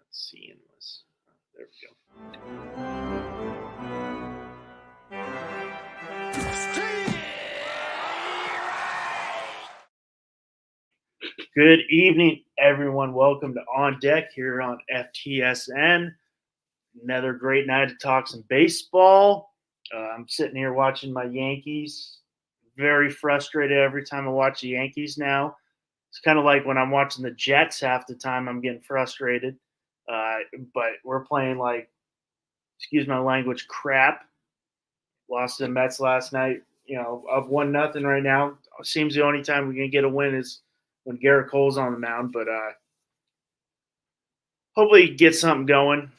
Let's see. There we go. Good evening, everyone. Welcome to On Deck here on FTSN. Another great night to talk some baseball. I'm sitting here watching my Yankees. Very frustrated every time I watch the Yankees now. It's kind of like when I'm watching the Jets half the time, I'm getting frustrated. But we're playing like, excuse my language, crap. Lost to the Mets last night. Up 1-0 right now. Seems the only time we can get a win is when Garrett Cole's on the mound. But hopefully get something going.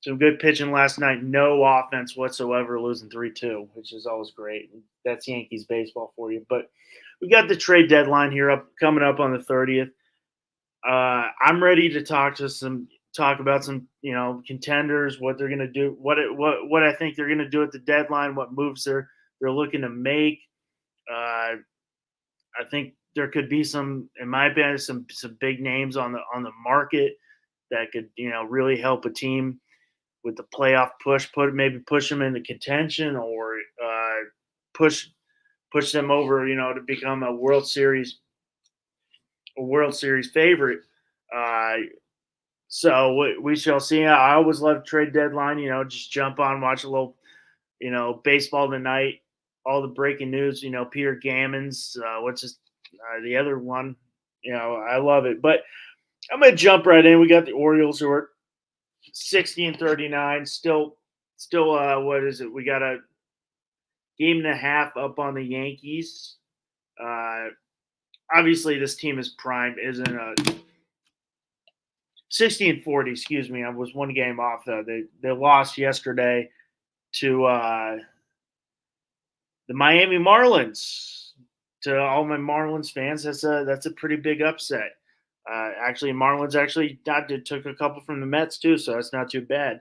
Some good pitching last night. No offense whatsoever, losing 3-2, which is always great. That's Yankees baseball for you. But we got the trade deadline here coming up on the 30th. I'm ready to talk about some contenders, what they're going to do, what I think they're going to do at the deadline, what moves they're looking to make. I think there could be some, in my opinion, some big names on the market that could really help a team with the playoff push, push them into contention, or push them over, to become a World Series favorite. So we shall see. I always love trade deadline. Just jump on, watch a little, baseball tonight. All the breaking news. Peter Gammons. The other one? I love it. But I'm gonna jump right in. We got the Orioles who are 60-39. Still. What is it? We got a game and a half up on the Yankees. Obviously, this team is primed. Isn't a 60-40. Excuse me. I was one game off though. They lost yesterday to the Miami Marlins. To all my Marlins fans, that's a pretty big upset. Actually, Marlins took a couple from the Mets too, so that's not too bad.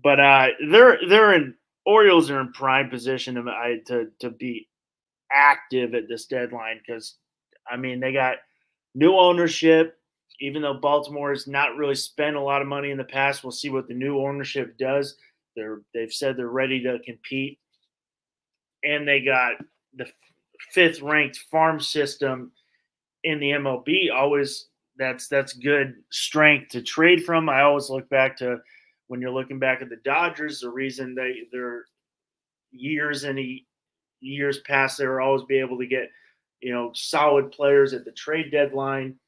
But Orioles are in prime position to be active at this deadline because they got new ownership. Even though Baltimore has not really spent a lot of money in the past, we'll see what the new ownership does. They've said they're ready to compete, and they got the 5th ranked farm system in the MLB. Always that's good strength to trade from. I always look back to when you're looking back at the Dodgers. The reason they're years past, they were always be able to get solid players at the trade deadline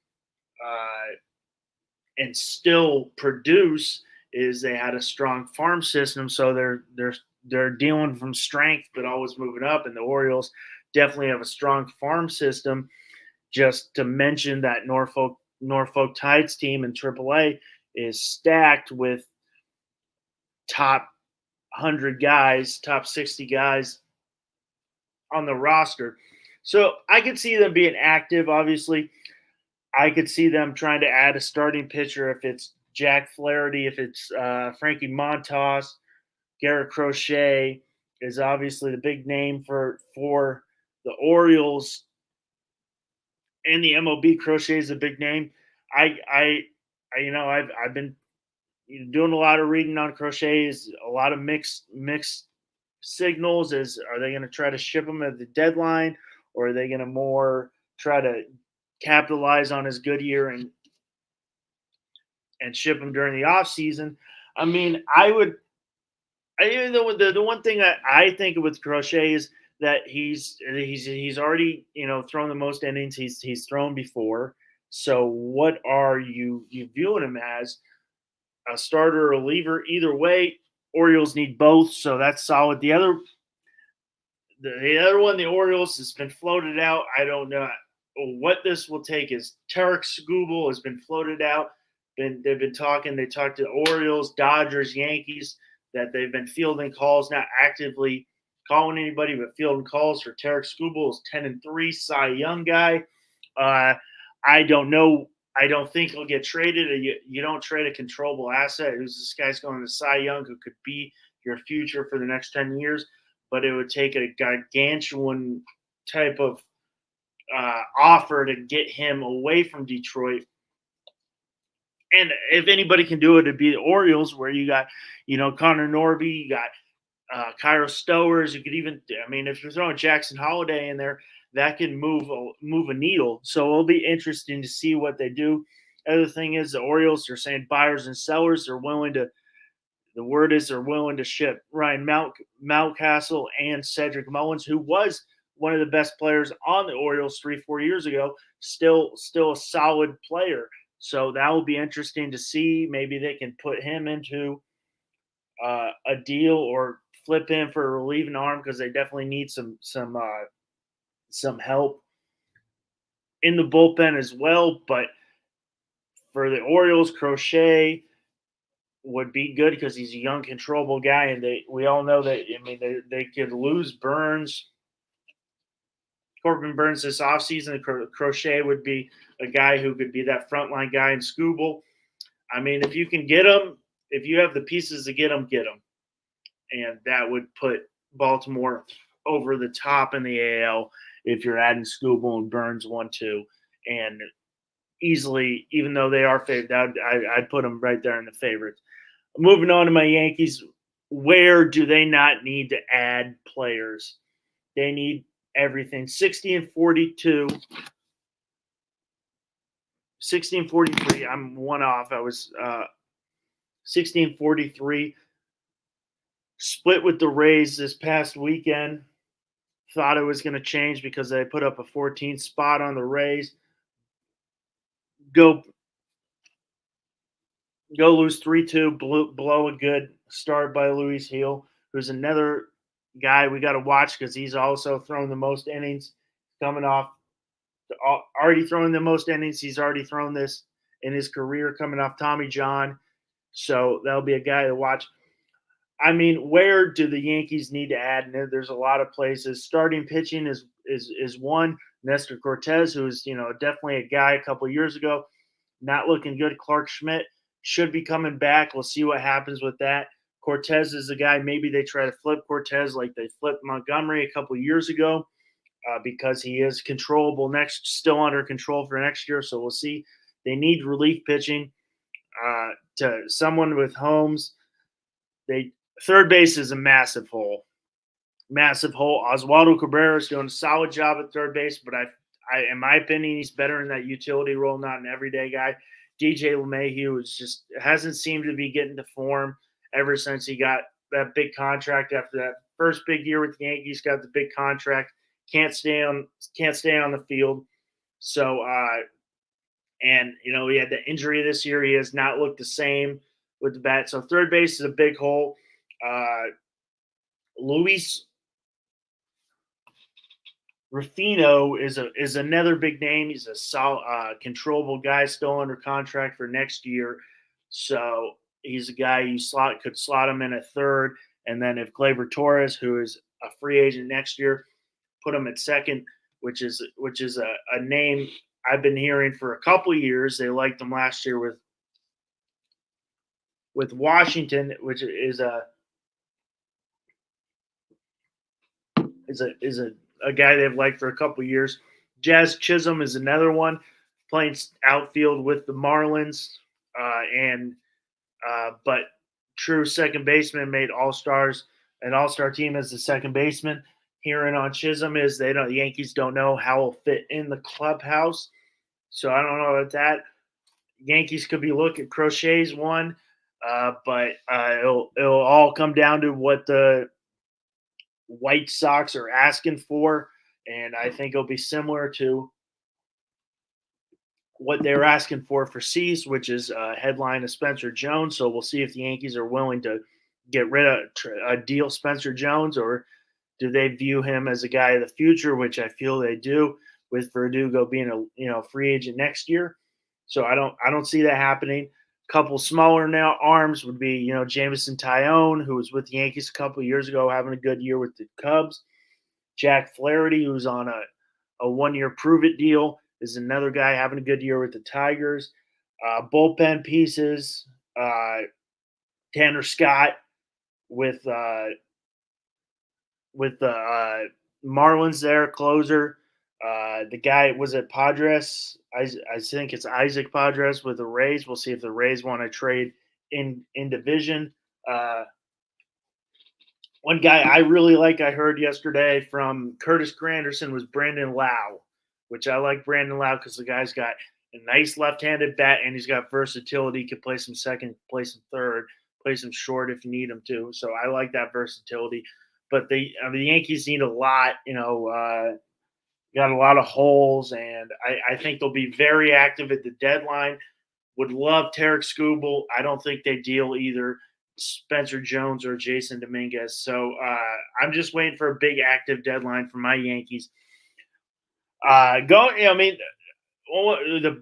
and still produce is they had a strong farm system. So they're dealing from strength, but always moving up. And the Orioles definitely have a strong farm system. Just to mention that Norfolk Tides team in AAA is stacked with top 100 guys, top 60 guys on the roster. So I could see them being active, obviously. I could see them trying to add a starting pitcher if it's Jack Flaherty, if it's Frankie Montas. Garrett Crochet is obviously the big name for the Orioles, and the MLB. Crochet is a big name. I've been doing a lot of reading on Crochet. A lot of mixed signals. Are they going to try to ship him at the deadline, or are they going to more try to capitalize on his good year and ship him during the off season? The one thing that I think with Crochet is that he's already thrown the most innings he's thrown before. So what are you viewing him as? A starter or a reliever? Either way, Orioles need both, so that's solid. The other one, the Orioles, has been floated out. I don't know what this will take. Is Tarek Skubal has been floated out. They've been talking. They talked to Orioles, Dodgers, Yankees, that they've been fielding calls, not actively calling anybody, but fielding calls for Tarek Skubal. Is 10-3, Cy Young guy. I don't know. I don't think he'll get traded. You don't trade a controllable asset. Who's this guy's going to Cy Young, who could be your future for the next 10 years? But it would take a gargantuan type of offer to get him away from Detroit. And if anybody can do it, it'd be the Orioles, where you got, Connor Norby, you got Cairo Stowers. You could even, I mean, if you're throwing Jackson Holiday in there, that can move a needle. So it'll be interesting to see what they do. Other thing is, the Orioles are saying buyers and sellers are willing to. The word is they're willing to ship Ryan Mountcastle and Cedric Mullins, who was one of the best players on the Orioles 3-4 years ago. Still a solid player. So that will be interesting to see. Maybe they can put him into a deal or flip him for a relieving arm, because they definitely need some help in the bullpen as well. But for the Orioles, Crochet would be good because he's a young, controllable guy, and we all know that. I mean, they could lose Corbin Burns this offseason. Crochet would be a guy who could be that frontline guy in Scooble. I mean, if you can get him, if you have the pieces to get him, and that would put Baltimore over the top in the AL if you're adding Scooble and Burns 1-2, and easily, even though they are favored, I'd put them right there in the favorites. Moving on to my Yankees, where do they not need to add players? They need everything. 60-42. 16-43. I'm one off. I was 16-43. Split with the Rays this past weekend. Thought it was going to change because they put up a 14th spot on the Rays. Go lose 3-2, blow a good start by Luis Gil, who's another guy we got to watch because he's also thrown the most innings, coming off already throwing the most innings. He's already thrown this in his career, coming off Tommy John. So that'll be a guy to watch. I mean, where do the Yankees need to add? And there's a lot of places. Starting pitching is one. Nestor Cortez, who's definitely a guy a couple years ago, not looking good. Clark Schmidt should be coming back. We'll see what happens with that. Cortez is the guy. Maybe they try to flip Cortez like they flipped Montgomery a couple years ago, because he is controllable still under control for next year. So we'll see. They need relief pitching to someone with Holmes. Third base is a massive hole. Massive hole. Oswaldo Cabrera is doing a solid job at third base, but in my opinion, he's better in that utility role, not an everyday guy. DJ LeMahieu hasn't seemed to be getting to form ever since he got that big contract. After that first big year with the Yankees, got the big contract. Can't stay on the field. So, and he had the injury this year. He has not looked the same with the bat. So third base is a big hole. Luis Rufino is another big name. He's a solid, controllable guy, still under contract for next year. So he's a guy you could slot him in at third, and then if Gleyber Torres, who is a free agent next year, put him at second, which is a name I've been hearing for a couple of years. They liked him last year with Washington, which is a guy they've liked for a couple of years. Jazz Chisholm is another one, playing outfield with the Marlins, but true second baseman, made an all-star team as the second baseman. Hearing on Chisholm is the Yankees don't know how he'll fit in the clubhouse. So I don't know about that. Yankees could be looking. Crochet's one, but it'll all come down to what the White Sox are asking for, and I think it'll be similar to what they're asking for Cease, which is a headline of Spencer Jones. So we'll see if the Yankees are willing to get rid of deal Spencer Jones, or do they view him as a guy of the future, which I feel they do, with Verdugo being a free agent next year. So I don't see that happening. Couple smaller now arms would be, Jameson Taillon, who was with the Yankees a couple of years ago, having a good year with the Cubs. Jack Flaherty, who's on a 1-year prove-it deal, is another guy having a good year with the Tigers. Bullpen pieces, Tanner Scott with the Marlins there, closer. The guy was it Padres. I think it's Isaac Padres with the Rays. We'll see if the Rays want to trade in division. One guy I really like, I heard yesterday from Curtis Granderson, was Brandon Lau, which I like Brandon Lau because the guy's got a nice left-handed bat and he's got versatility. He can play some second, play some third, play some short if you need him to. So I like that versatility. But the Yankees need a lot, got a lot of holes, and I think they'll be very active at the deadline. Would love Tarek Skubal. I don't think they deal either Spencer Jones or Jason Dominguez. So I'm just waiting for a big active deadline for my Yankees. The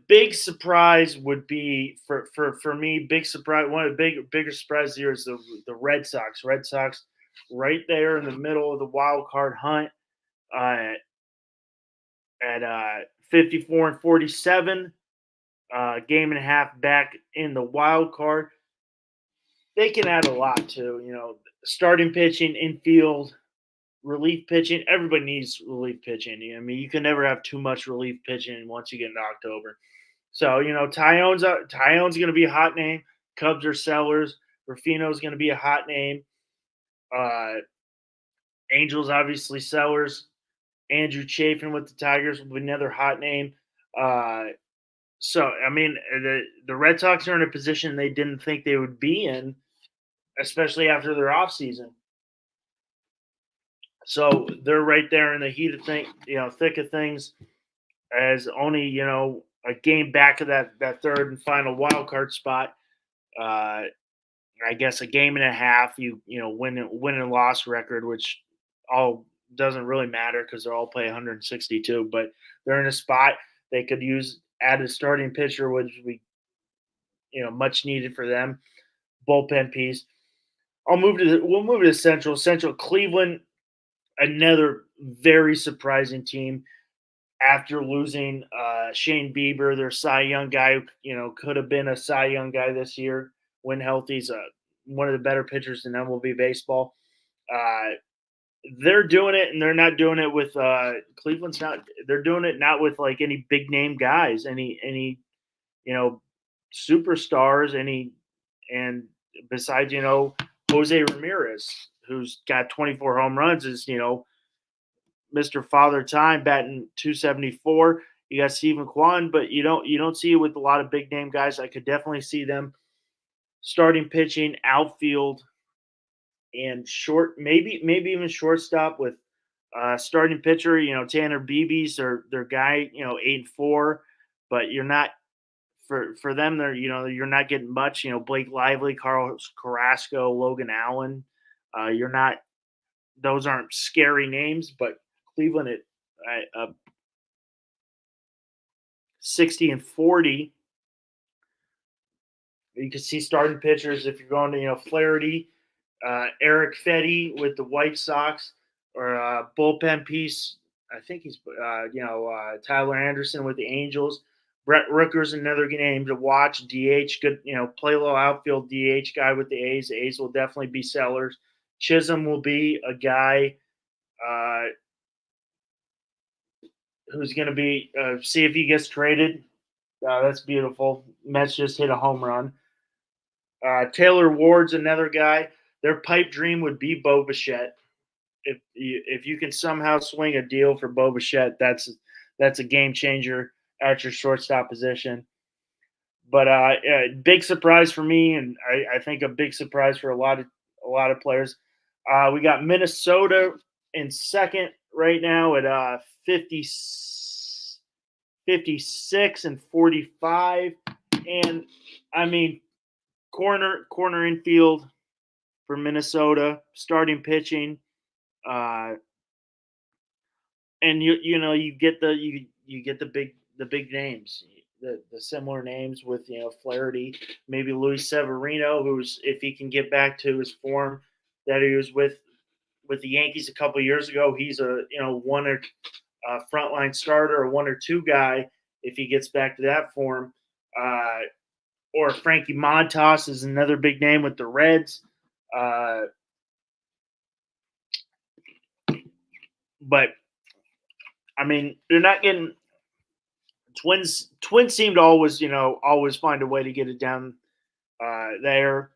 big surprise would be for me. Big surprise. One of the bigger surprises here is the Red Sox. Red Sox, right there in the middle of the wild card hunt. At 54 and 47, game and a half back in the wild card. They can add a lot to, starting pitching, infield, relief pitching. Everybody needs relief pitching. I mean, you can never have too much relief pitching once you get into October. So, Tyone's going to be a hot name. Cubs are sellers. Rufino's going to be a hot name. Angels, obviously, sellers. Andrew Chafin with the Tigers will be another hot name. So, I mean, the Red Sox are in a position they didn't think they would be in, especially after their offseason. So they're right there in the heat of thick of things, as only, a game back of that third and final wild card spot. I guess a game and a half, win and loss record, which all doesn't really matter because they're all play 162, but they're in a spot they could add a starting pitcher, which would be, much needed for them. Bullpen piece. We'll move to Central. Central Cleveland, another very surprising team after losing Shane Bieber, their Cy Young guy, could have been a Cy Young guy this year when healthy. He's one of the better pitchers in MLB baseball. They're doing it, and they're not doing it with Cleveland's not. They're doing it not with like any big name guys, any superstars, and besides Jose Ramirez, who's got 24 home runs, is Mr. Father Time batting 274. You got Stephen Kwan, but you don't see it with a lot of big name guys. I could definitely see them starting pitching, outfield, and short, maybe even shortstop with starting pitcher. Tanner Beebe's their guy. 8-4, but you're not for them. They're you're not getting much. Blake Lively, Carlos Carrasco, Logan Allen. You're not. Those aren't scary names, but Cleveland at 60 and 40. You can see starting pitchers if you're going to Flaherty, Eric Fetty with the White Sox, or bullpen piece. I think he's Tyler Anderson with the Angels. Brett Rooker's another name to watch. DH, good, play a little outfield DH guy with the A's. The A's will definitely be sellers. Chisholm will be a guy who's going to be see if he gets traded. That's beautiful. Mets just hit a home run. Taylor Ward's another guy. Their pipe dream would be Bo Bichette. If you can somehow swing a deal for Bo Bichette, that's a game changer at your shortstop position. But big surprise for me, and I think a big surprise for a lot of players. We got Minnesota in second right now at 56 and 45, and I mean corner infield for Minnesota, starting pitching, and you get the big names, the similar names with Flaherty, maybe Luis Severino, who's, if he can get back to his form that he was with the Yankees a couple of years ago, he's a one or frontline starter, or 1 or 2 guy if he gets back to that form. Or Frankie Montas is another big name with the Reds. But I mean, they're not getting Twins. Twins seem to always, always find a way to get it down there.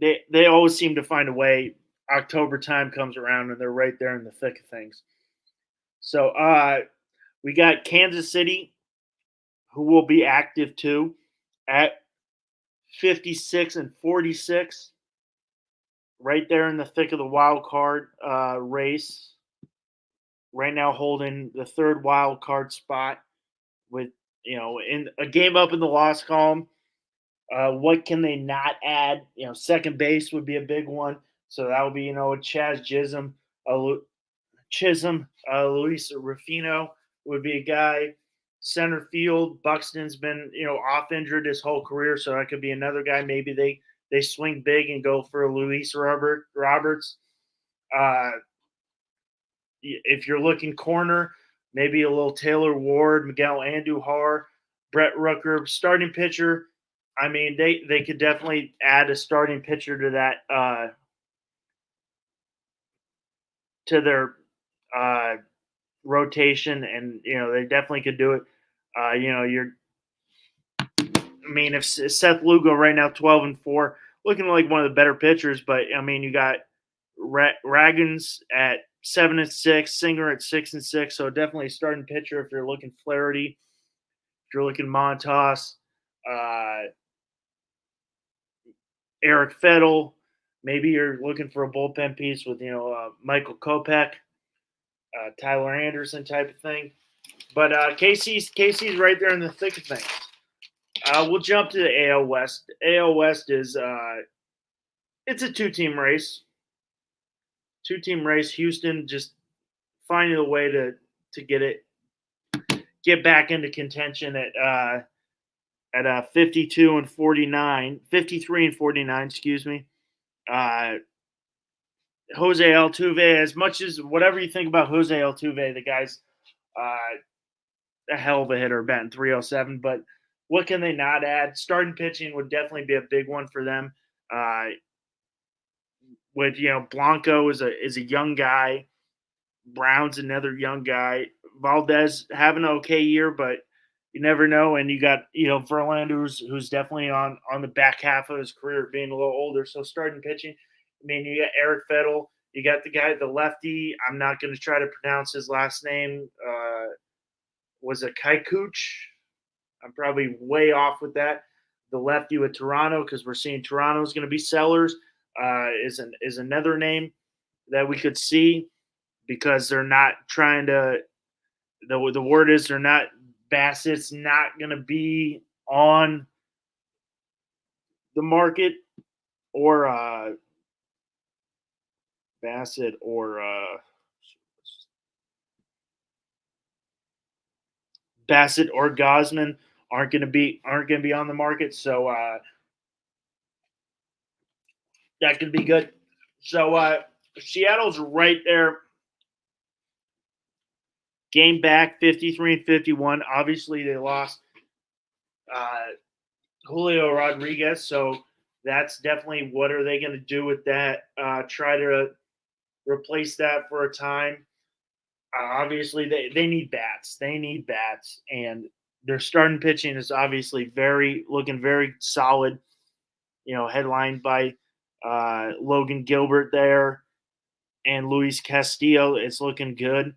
They always seem to find a way. October time comes around and they're right there in the thick of things. So we got Kansas City, who will be active too, at 56-46, right there in the thick of the wild card race. Right now, holding the third wild card spot with in a game up in the loss column. What can they not add? Second base would be a big one. So that would be Chaz Chisholm, Luis Rufino would be a guy. Center field, Buxton's been off injured his whole career, so that could be another guy. Maybe they swing big and go for Luis Roberts. Uh, if you're looking corner, maybe a little Taylor Ward, Miguel Andujar, Brett Rooker, starting pitcher. I mean, they could definitely add a starting pitcher to that to their rotation, and they definitely could do it. I mean, if Seth Lugo right now 12-4, looking like one of the better pitchers, but I mean, you got Ragans at 7-6, Singer at 6-6, so definitely a starting pitcher if you're looking Flaherty, if you're looking Montas, Eric Fettel. Maybe you're looking for a bullpen piece with Michael Kopech, Tyler Anderson type of thing. But KC's right there in the thick of things. We'll jump to the AL West. AL West is it's a two-team race. Two-team race. Houston just finding a way to get back into contention at 52-49, 53-49. Excuse me. Jose Altuve. As much as whatever you think about Jose Altuve, the guy's a hell of a hitter, batting 307. But what can they not add? Starting pitching would definitely be a big one for them. With Blanco is a young guy, Brown's another young guy, Valdez having an okay year, but you never know. And you got Verlander who's definitely on the back half of his career, being a little older. So starting pitching, I mean, you got Eric Fettel, you got the lefty. I'm not going to try to pronounce his last name. Was it Kikuch? I'm probably way off with that. The lefty with Toronto, because we're seeing Toronto's going to be sellers, is another name that we could see, because they're not trying to. The word is they're not. Bassett's not going to be on the market, or Bassett or Gosman aren't going to be on the market. So that could be good. So Seattle's right there. Game back 53-51. Obviously, they lost Julio Rodriguez, so that's definitely what are they going to do with that? Try to replace that for a time. Obviously, they need bats. They need bats, and their starting pitching is obviously looking very solid. Headlined by Logan Gilbert there and Luis Castillo. It's looking good.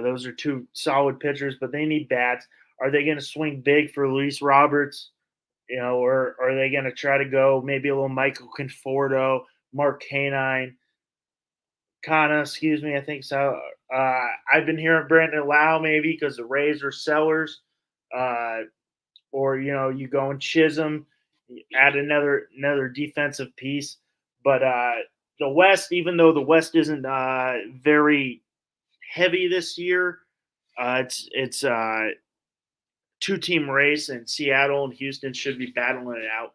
Those are two solid pitchers, but they need bats. Are they going to swing big for Luis Roberts? Or are they going to try to go maybe a little Michael Conforto, Mark Canine, excuse me, I think so. I've been hearing Brandon Lau maybe because the Rays are sellers. Or you go and Chisholm, add another defensive piece. But the West, even though the West isn't very heavy this year, it's two-team race, and Seattle and Houston should be battling it out.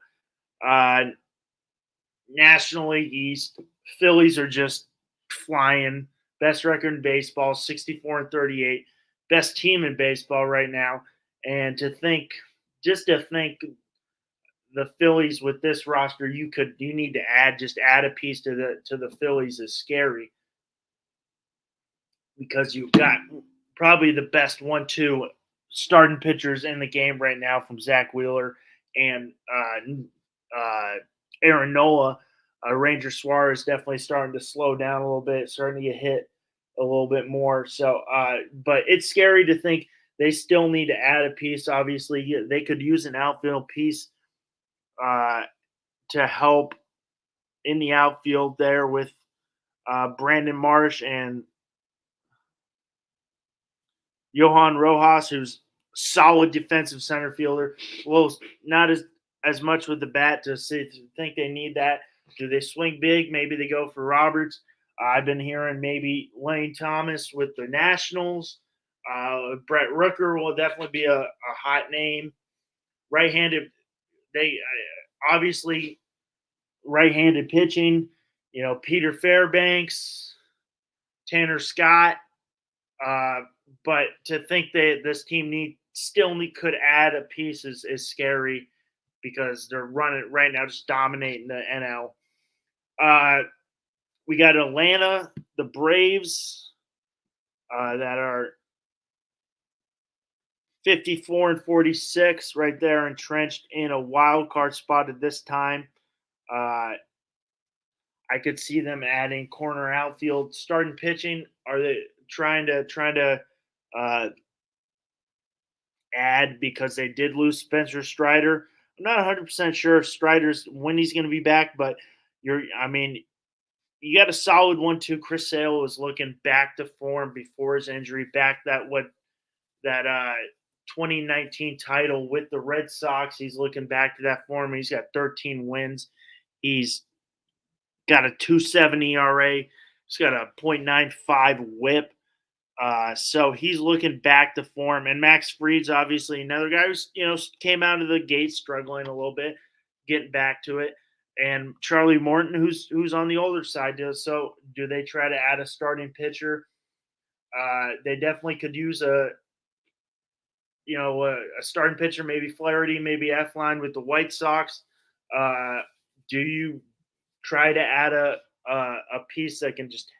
National League East, Phillies are just flying. Best record in baseball, 64-38. Best team in baseball right now. And to think the Phillies with this roster, you need to add a piece to the Phillies is scary. because you've got probably the best 1-2 starting pitchers in the game right now from Zach Wheeler and Aaron Nola. Ranger Suarez definitely starting to slow down a little bit, starting to get hit a little bit more. So, but it's scary to think they still need to add a piece. Obviously, they could use an outfield piece to help in the outfield there with Brandon Marsh and Johan Rojas, who's solid defensive center fielder. Well, not as much with the bat to think they need that. Do they swing big? Maybe they go for Roberts. I've been hearing maybe Lane Thomas with the Nationals. Brett Rooker will definitely be a hot name. Right-handed, they obviously right-handed pitching. You know, Peter Fairbanks, Tanner Scott. But to think that this team could add a piece is scary because they're running right now, just dominating the NL. We got Atlanta, the Braves, that are 54-46, right there, entrenched in a wild card spot at this time. I could see them adding corner outfield, starting pitching. Are they trying to add because they did lose Spencer Strider? I'm not 100% sure if Strider's when he's going to be back, but you got a solid 1-2. Chris Sale was looking back to form before his injury, back that 2019 title with the Red Sox. He's looking back to that form. He's got 13 wins. He's got a 2.70 ERA. He's got a .95 WHIP. So he's looking back to form. And Max Fried's obviously another guy who's, came out of the gate struggling a little bit, getting back to it. And Charlie Morton, who's on the older side. So do they try to add a starting pitcher? They definitely could use a starting pitcher, maybe Flaherty, maybe Eflin with the White Sox. Do you try to add a piece that can just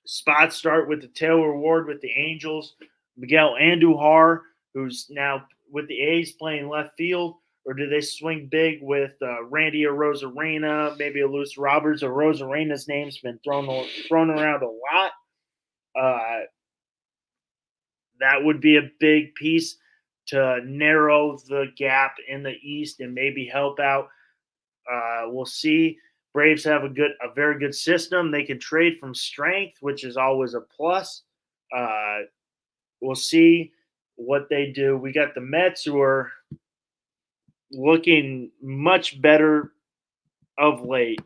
spot start with the Taylor Ward with the Angels, Miguel Andujar, who's now with the A's playing left field, or do they swing big with Randy Arozarena, maybe a Luis Roberts? Arozarena's name's been thrown around a lot. That would be a big piece to narrow the gap in the East and maybe help out. We'll see. Braves have a very good system. They can trade from strength, which is always a plus. We'll see what they do. We got the Mets, who are looking much better of late,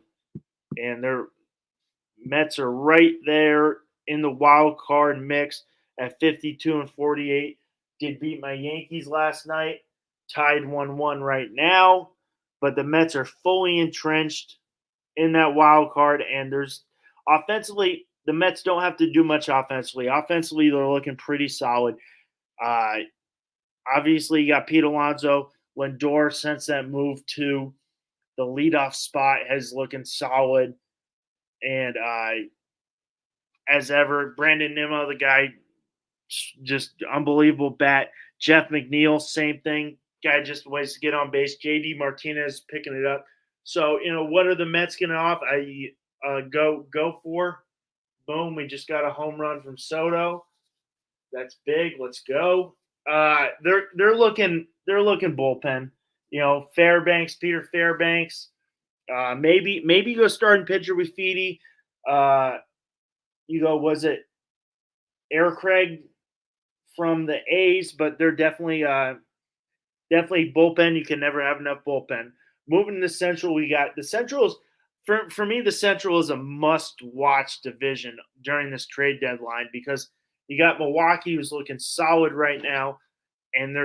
and their Mets are right there in the wild card mix at 52-48. Did beat my Yankees last night, tied 1-1 right now, but the Mets are fully entrenched in that wild card, and there's offensively, the Mets don't have to do much offensively. Offensively, they're looking pretty solid. Obviously, you got Pete Alonso. Lindor, since that move to the leadoff spot, has looking solid. And as ever, Brandon Nimmo, the guy, just unbelievable bat. Jeff McNeil, same thing. Guy just ways to get on base. JD Martinez picking it up. So, what are the Mets getting off? Go for. Boom, we just got a home run from Soto. That's big. Let's go. They're looking bullpen. Fairbanks, Peter Fairbanks. Maybe go starting pitcher with Feedy. Was it Eric Craig from the A's? But they're definitely bullpen. You can never have enough bullpen. Moving to the Central, we got the Central's. For me, the Central is a must-watch division during this trade deadline because you got Milwaukee, who's looking solid right now, and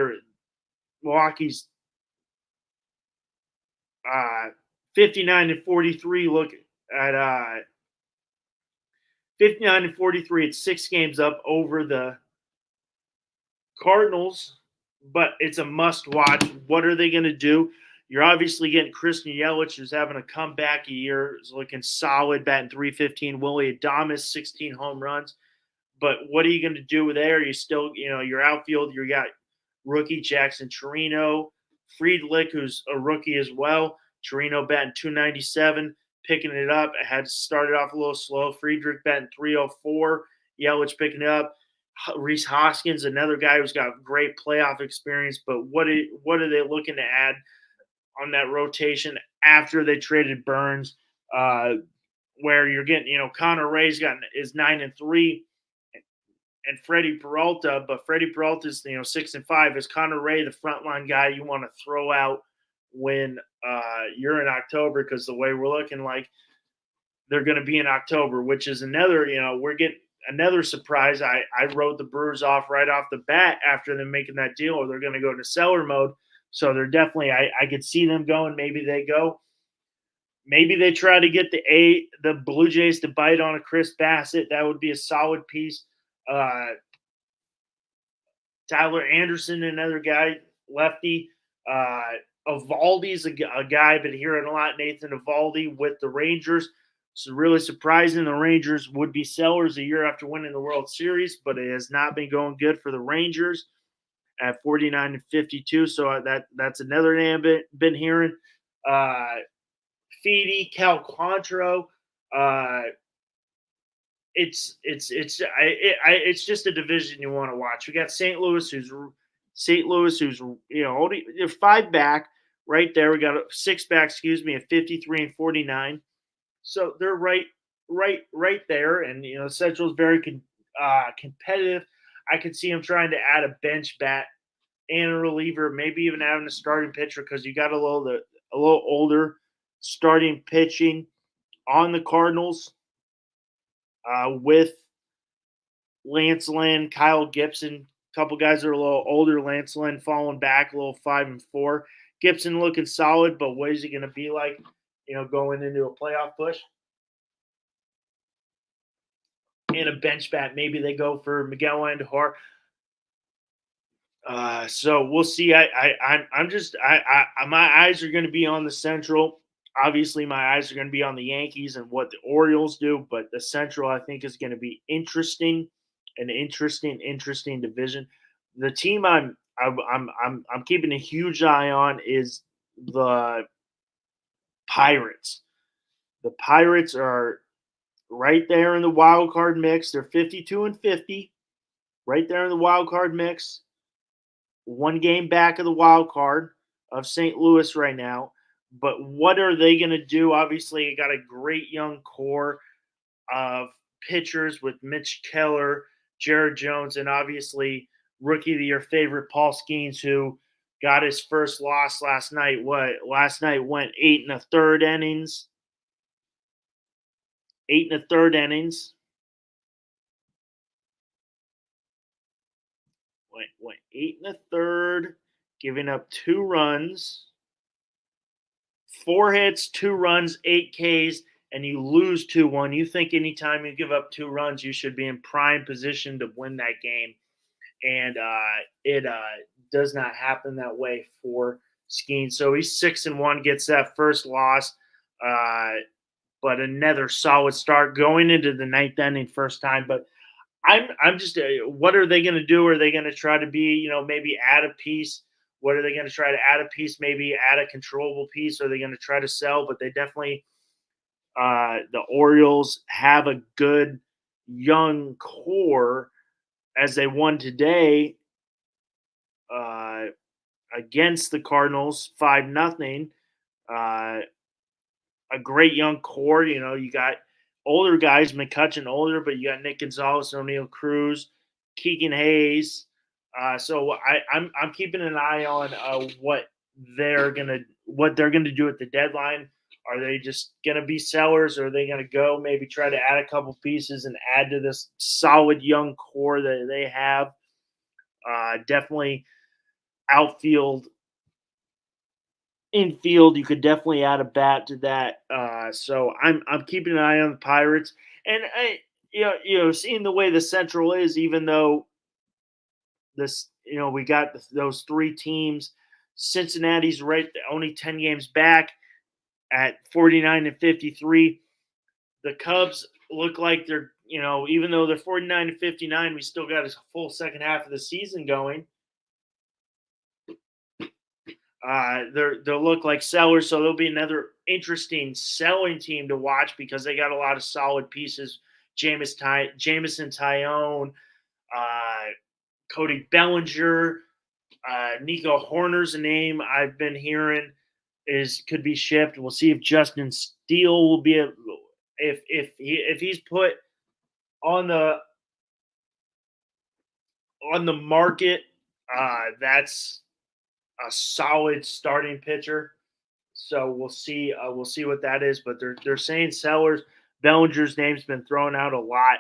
Milwaukee's 59-43. Look at 59-43. It's 6 games up over the Cardinals, but it's a must-watch. What are they going to do? You're obviously getting Christian Yelich, who's having a comeback year, is looking solid, batting 315. Willie Adames, 16 home runs. But what are you going to do there? You still, your outfield, you got rookie Jackson Chirino, Friedlich, who's a rookie as well. Chirino batting 297, picking it up. It had started off a little slow. Friedrich batting 304. Yelich picking it up. Reese Hoskins, another guy who's got great playoff experience. But what are they looking to add on that rotation after they traded Burns? Where you're getting, Connor Ray's is 9-3, and Freddie Peralta, but Freddie Peralta is 6-5. Is Connor Ray the frontline guy you want to throw out when you're in October? Because the way we're looking like they're going to be in October, which is another, we're getting another surprise. I wrote the Brewers off right off the bat after them making that deal, or they're going to go into seller mode. So they're definitely, I could see them going. Maybe they go. Maybe they try to get the Blue Jays to bite on a Chris Bassett. That would be a solid piece. Tyler Anderson, another guy, lefty. Evaldi's a guy, been hearing a lot. Nathan Evaldi with the Rangers. So really surprising. The Rangers would be sellers a year after winning the World Series, but it has not been going good for the Rangers at 49-52. So that's another name I've been hearing. Feedy, Cal Quantrill. It's just a division you want to watch. We got St. Louis, who's only they're 5 back right there. We got 6 back, at 53-49. So they're right there, and Central's very competitive. I could see them trying to add a bench bat and a reliever, maybe even having a starting pitcher because you got a little older starting pitching on the Cardinals. With Lance Lynn, Kyle Gibson, a couple guys that are a little older. Lance Lynn falling back a little 5-4. Gibson looking solid, but what is he going to be like, going into a playoff push? And a bench bat, maybe they go for Miguel Andujar. So we'll see. My eyes are going to be on the Central. Obviously, my eyes are going to be on the Yankees and what the Orioles do, but the Central, I think, is going to be interesting, an interesting division. The team I'm keeping a huge eye on is the Pirates. The Pirates are right there in the wild card mix. They're 52-50, right there in the wild card mix. 1 game back of the wild card of St. Louis right now. But what are they going to do? Obviously, you got a great young core of pitchers with Mitch Keller, Jared Jones, and obviously Rookie of the Year favorite Paul Skeens, who got his first loss last night. Last night went 8 1/3 innings. 8 1/3 innings. Went 8 1/3, giving up 2 runs. 4 hits, 2 runs, 8 Ks, and you lose 2-1. You think anytime you give up 2 runs, you should be in prime position to win that game. And it does not happen that way for Skeen. So he's 6-1, gets that first loss. But another solid start going into the 9th inning first time. But I'm just what are they going to do? Are they going to try to be, maybe add a piece? What are they going to try to add a piece, maybe add a controllable piece? Are they going to try to sell? But they definitely, the Orioles have a good young core as they won today against the Cardinals 5-0. A great young core. You got older guys, McCutchen older, but you got Nick Gonzalez, O'Neill Cruz, Keegan Hayes. So I'm keeping an eye on what they're gonna do at the deadline. Are they just gonna be sellers, or are they gonna go maybe try to add a couple pieces and add to this solid young core that they have? Definitely outfield, infield, you could definitely add a bat to that. So I'm keeping an eye on the Pirates, and seeing the way the Central is, even though this, we got those 3 teams Cincinnati's right only 10 games back at 49-53. The Cubs look like they're, even though they're 49-59, we still got a full second half of the season going. They'll look like sellers, so there'll be another interesting selling team to watch because they got a lot of solid pieces. Jameson Tyone, uh, Cody Bellinger, Nico Horner's a name I've been hearing could be shipped. We'll see if Justin Steele will be if he's put on the market. That's a solid starting pitcher. So we'll see. We'll see what that is. But they're saying sellers. Bellinger's name's been thrown out a lot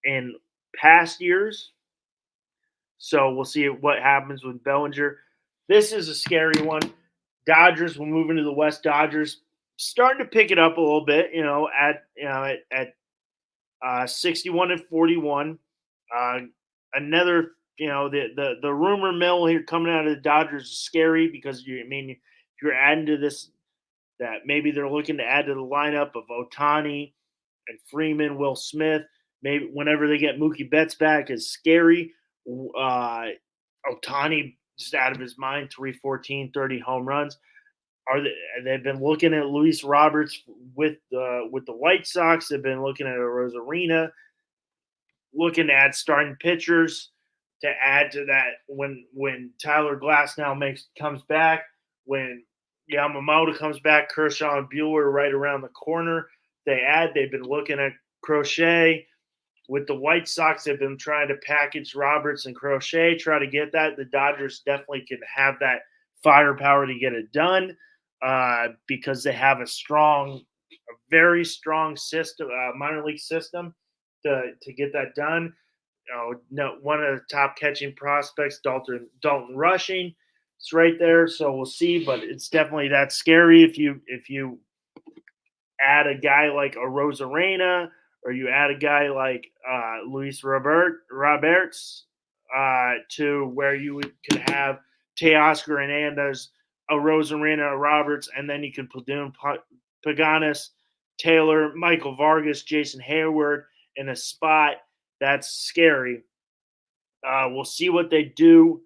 in past years. So we'll see what happens with Bellinger. This is a scary one. Dodgers will move into the West. Dodgers starting to pick it up a little bit. At 61-41. Another, the rumor mill here coming out of the Dodgers is scary because if you're adding to this, that maybe they're looking to add to the lineup of Ohtani and Freeman, Will Smith. Maybe whenever they get Mookie Betts back is scary. Ohtani just out of his mind, 314, 30 home runs. They've been looking at Luis Roberts with the White Sox. They've been looking at Rosarina, looking to add starting pitchers to add to that when Tyler Glasnow comes back, when Yamamoto comes back, Kershaw and Buehler right around the corner. They've been looking at Crochet. With the White Sox, they've been trying to package Roberts and Crochet, try to get that. The Dodgers definitely can have that firepower to get it done because they have a very strong system, minor league system to get that done. One of the top catching prospects, Dalton Rushing, it's right there. So we'll see, but it's definitely that scary if you add a guy like a Rosarena, or you add a guy like Luis Roberts to where you could have Teoscar Hernandez, a Rosarena, a Roberts, and then you can platoon Paganis, Taylor, Michael Vargas, Jason Hayward in a spot. That's scary. We'll see what they do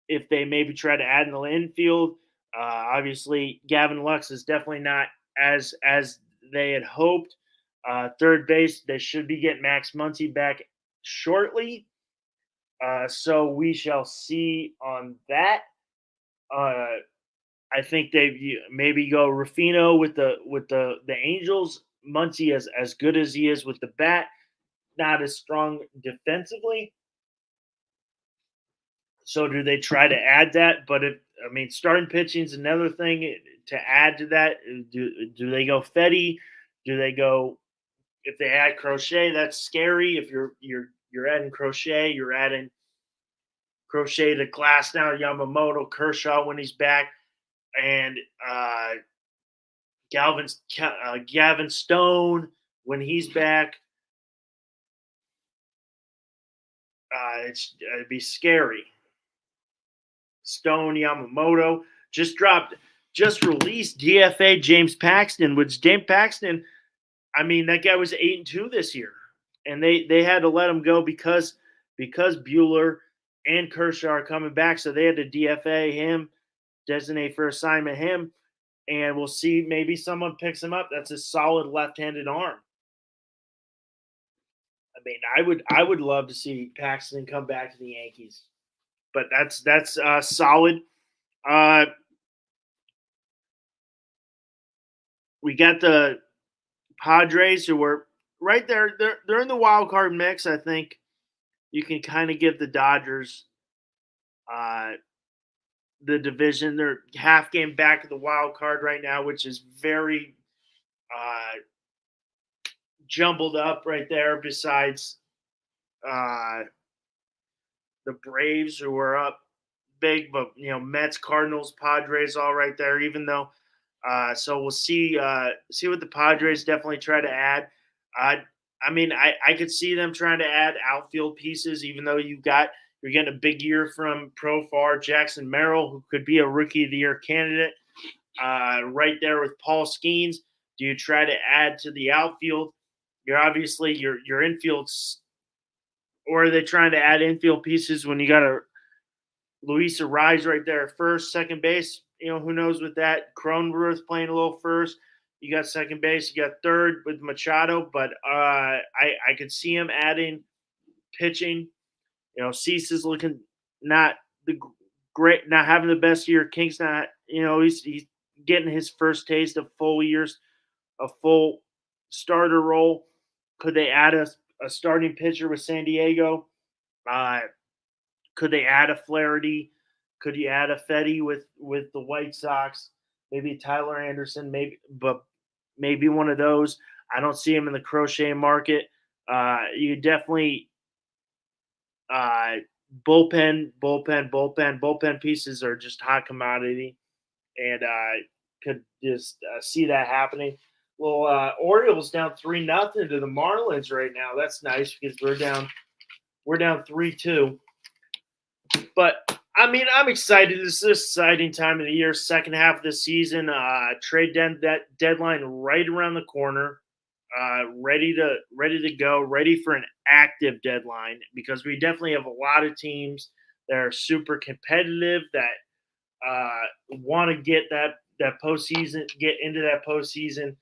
if they maybe try to add in the infield. Obviously, Gavin Lux is definitely not as they had hoped. Third base, they should be getting Max Muncy back shortly. So we shall see on that. I think they maybe go Ruffino with the Angels. Muncy as good as he is with the bat, not as strong defensively. So do they try to add that? But starting pitching is another thing to add to that. Do they go Fetty? Do they go? If they add Crochet, that's scary. If you're adding Crochet, you're adding Crochet to Glasnow, Yamamoto, Kershaw when he's back, and Gavin Stone when he's back. It'd be scary. Stone, Yamamoto just released DFA James Paxton, which James Paxton, that guy was 8-2 this year, and they had to let him go because Buehler and Kershaw are coming back, so they had to DFA him, designate for assignment him, and we'll see maybe someone picks him up. That's a solid left-handed arm. I would love to see Paxton come back to the Yankees, but that's solid. We got the Padres, who were right there. They're in the wild card mix. I think you can kind of give the Dodgers the division. They're half game back of the wild card right now, which is very jumbled up right there. Besides the Braves, who are up big, but Mets, Cardinals, Padres, all right there. Even though, so we'll see what the Padres definitely try to add. I could see them trying to add outfield pieces, even though you got You're getting a big year from Profar, Jackson Merrill, who could be a Rookie of the Year candidate. Right there with Paul Skeens. Do you try to add to the outfield? You're obviously your infield's, or are they trying to add infield pieces when you got a Luis Arise right there at first, second base? Who knows with that? Cronenworth playing a little first. You got second base. You got third with Machado, but I could see him adding pitching. Cease is looking not the great, not having the best year. King's not, he's getting his first taste of a full starter role. Could they add a starting pitcher with San Diego? Uh, could they add a Flaherty? Could you add a Fetty with the White Sox? Maybe Tyler Anderson, maybe one of those. I don't see him in the Crochet market. You definitely bullpen pieces are just hot commodity, and could just see that happening. Well, Orioles down 3-0 to the Marlins right now. That's nice because we're down 3-2. But I mean, I'm excited. This is an exciting time of the year. Second half of the season, trade deadline right around the corner. Ready to go, ready for an active deadline, because we definitely have a lot of teams that are super competitive that want to get that postseason, get into that postseason.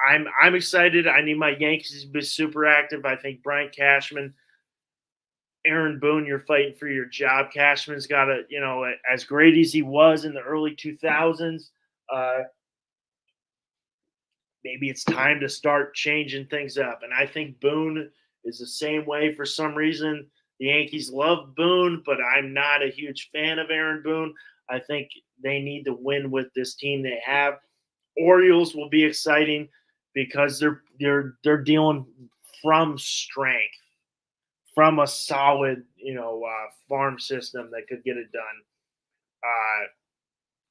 I'm excited. I need my Yankees to be super active. I think Brian Cashman, Aaron Boone, you're fighting for your job. Cashman's got as great as he was in the early 2000s. Maybe it's time to start changing things up. And I think Boone is the same way. For some reason, the Yankees love Boone, but I'm not a huge fan of Aaron Boone. I think they need to win with this team they have. Orioles will be exciting because they're dealing from strength, from a solid farm system that could get it done.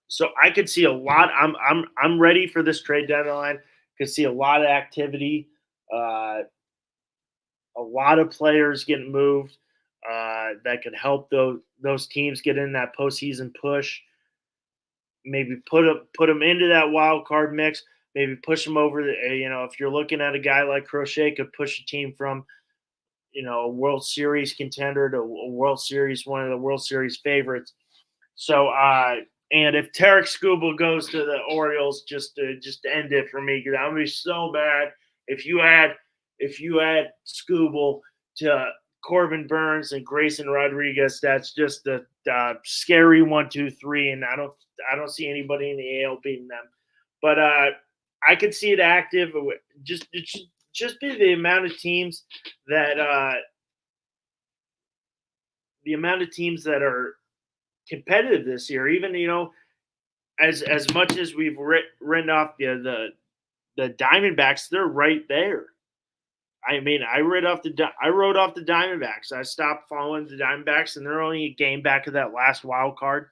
So I could see a lot. I'm ready for this trade deadline. Could see a lot of activity, a lot of players getting moved that could help those teams get in that postseason push. Maybe put them into that wild card mix. Maybe push them over. If you're looking at a guy like Crochet, could push a team from a World Series contender to a World Series, one of the World Series favorites. So, and if Tarek Skubal goes to the Orioles, just to end it for me, because I'm gonna be so bad if you add Skubal to Corbin Burns and Grayson Rodriguez. That's just the scary 1-2-3, and I don't see anybody in the AL beating them. But I could see it active. Just be the amount of teams that are competitive this year. Even as much as we've written off the Diamondbacks, they're right there. I mean, I wrote off the Diamondbacks. I stopped following the Diamondbacks, and they're only a game back of that last wild card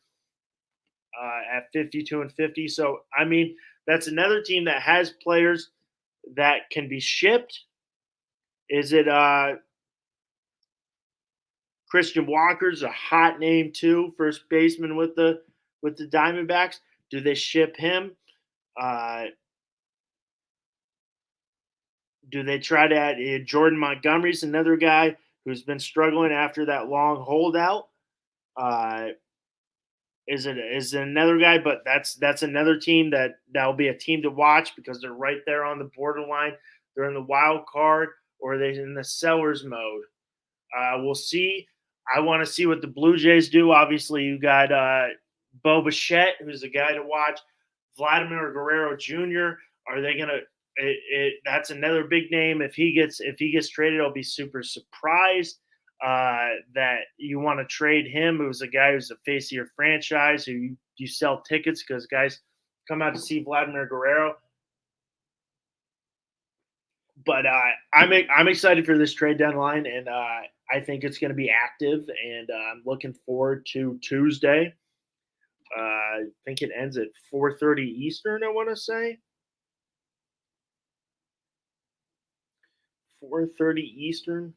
at 52-50. So I mean, that's another team that has players that can be shipped. Is it Christian Walker's a hot name too, first baseman with the Diamondbacks? Do they ship him? Do they try to add Jordan Montgomery's another guy who's been struggling after that long holdout? Is it another guy? But that's another team that'll be a team to watch because they're right there on the borderline. They're in the wild card, or they're in the sellers mode. We'll see. I want to see what the Blue Jays do. Obviously, you got Bo Bichette, who's a guy to watch. Vladimir Guerrero Jr. Are they gonna? That's another big name. If he gets traded, I'll be super surprised that you want to trade him. Who's a guy who's the face of your franchise, who you sell tickets because guys come out to see Vladimir Guerrero. But I'm excited for this trade deadline, and I think it's going to be active, and I'm looking forward to Tuesday. I think it ends at 4:30 Eastern, I want to say. 4:30 Eastern.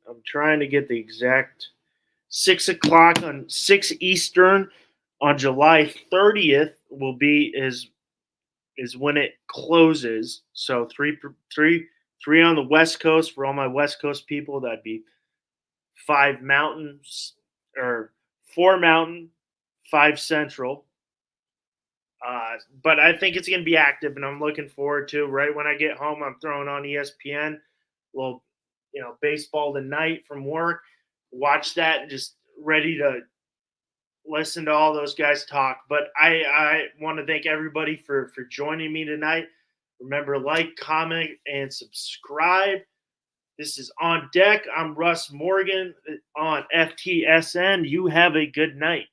I'm trying to get the exact 6 o'clock on 6 Eastern on July 30th is when it closes. So three on the West Coast for all my West Coast people. That'd be 5 mountains or 4 mountain, 5 central. But I think it's going to be active, and I'm looking forward to. Right when I get home, I'm throwing on ESPN. Well, baseball tonight from work. Watch that and just ready to listen to all those guys talk. But I want to thank everybody for joining me tonight. Remember, like, comment, and subscribe. This is On Deck. I'm Russ Morgan on FTSN. You have a good night.